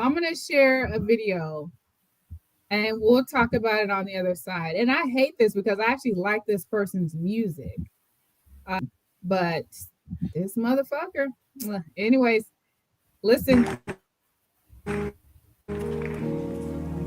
I'm going to share a video and we'll talk about it on the other side. And I hate this because I actually like this person's music. But this motherfucker. Anyways, listen.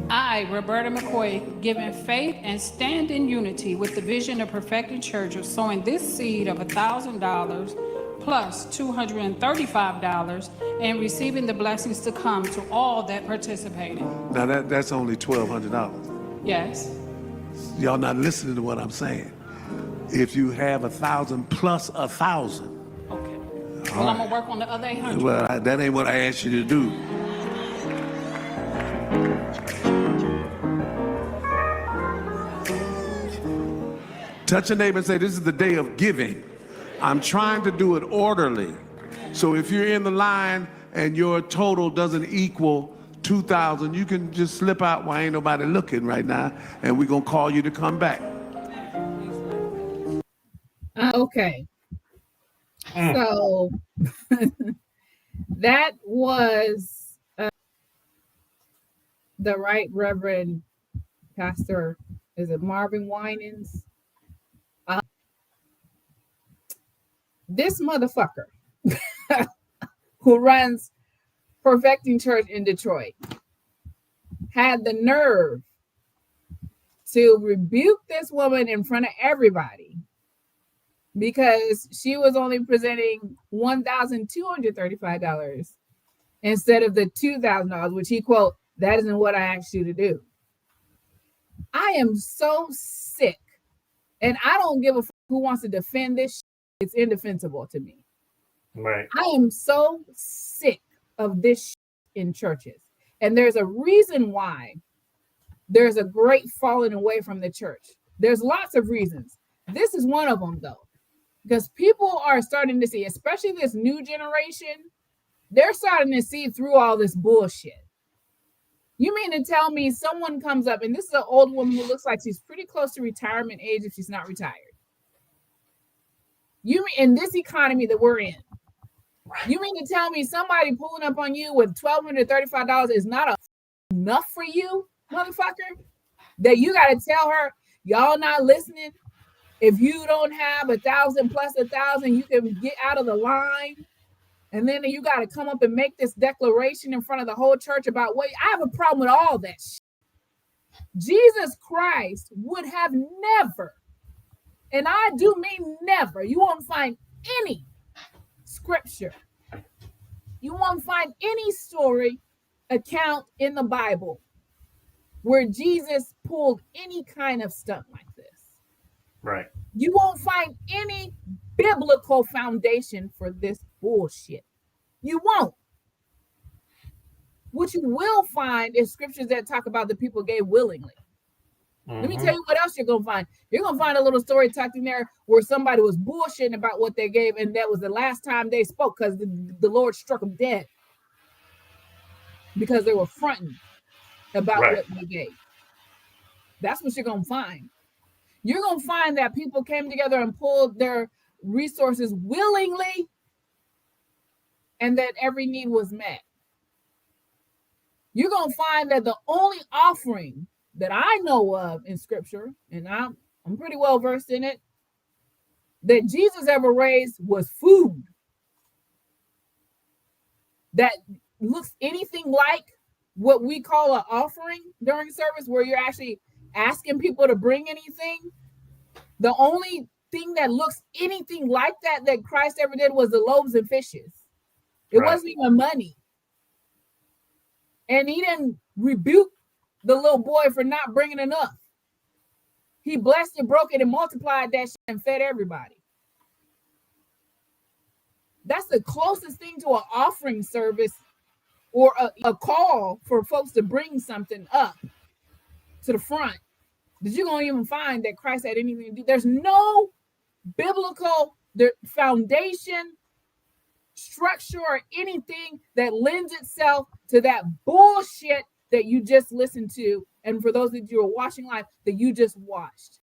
I, Roberta McCoy, given faith and stand in unity with the vision of Perfecting Church of sowing this seed of $1,000 plus $235 and receiving the blessings to come to all that participated. Now that's only $1,200. Yes. Y'all not listening to what I'm saying. If you have 1,000 plus 1,000. Okay. Well, I'm gonna work on the other 800. Well, that ain't what I asked you to do. Touch your neighbor and say, this is the day of giving. I'm trying to do it orderly. So if you're in the line and your total doesn't equal 2,000, you can just slip out while ain't nobody looking right now, and we're gonna call you to come back. Okay. So that was the Right Reverend Pastor, is it Marvin Winans? This motherfucker who runs Perfecting Church in Detroit had the nerve to rebuke this woman in front of everybody because she was only presenting $1,235 instead of the $2,000, which he quote, that isn't what I asked you to do. I am so sick, and I don't give a fuck who wants to defend this shit. It's indefensible to me. Right. I am so sick of this shit in churches. And there's a reason why there's a great falling away from the church. There's lots of reasons. This is one of them, though, because people are starting to see, especially this new generation, they're starting to see through all this bullshit. You mean to tell me someone comes up, and this is an old woman who looks like she's pretty close to retirement age if she's not retired. You mean in this economy that we're in, you mean to tell me somebody pulling up on you with $1,235 is not enough for you, motherfucker? That you got to tell her, y'all not listening? If you don't have 1,000 plus 1,000, you can get out of the line. And then you got to come up and make this declaration in front of the whole church about what I have a problem with all that shit. Jesus Christ would have never, and I do mean never, you won't find any scripture, you won't find any story, account in the Bible where Jesus pulled any kind of stunt like this. Right. You won't find any biblical foundation for this bullshit. You won't. What you will find is scriptures that talk about the people gave willingly. Let me tell you what else you're going to find. You're going to find a little story tucked in there where somebody was bullshitting about what they gave, and that was the last time they spoke because the Lord struck them dead because they were fronting about what they gave. That's what you're going to find. You're going to find that people came together and pulled their resources willingly and that every need was met. You're going to find that the only offering that I know of in scripture, and I'm pretty well versed in it, that Jesus ever raised was food that looks anything like what we call an offering during service, where you're actually asking people to bring anything. The only thing that looks anything like that Christ ever did was the loaves and fishes. It wasn't even money. And he didn't rebuke the little boy for not bringing enough. He blessed it, broke it, and multiplied that shit and fed everybody. That's the closest thing to an offering service or a call for folks to bring something up to the front that you're going to even find that Christ had anything to do. There's no biblical foundation, structure, or anything that lends itself to that bullshit that you just listened to. And for those of you who are watching live, that you just watched.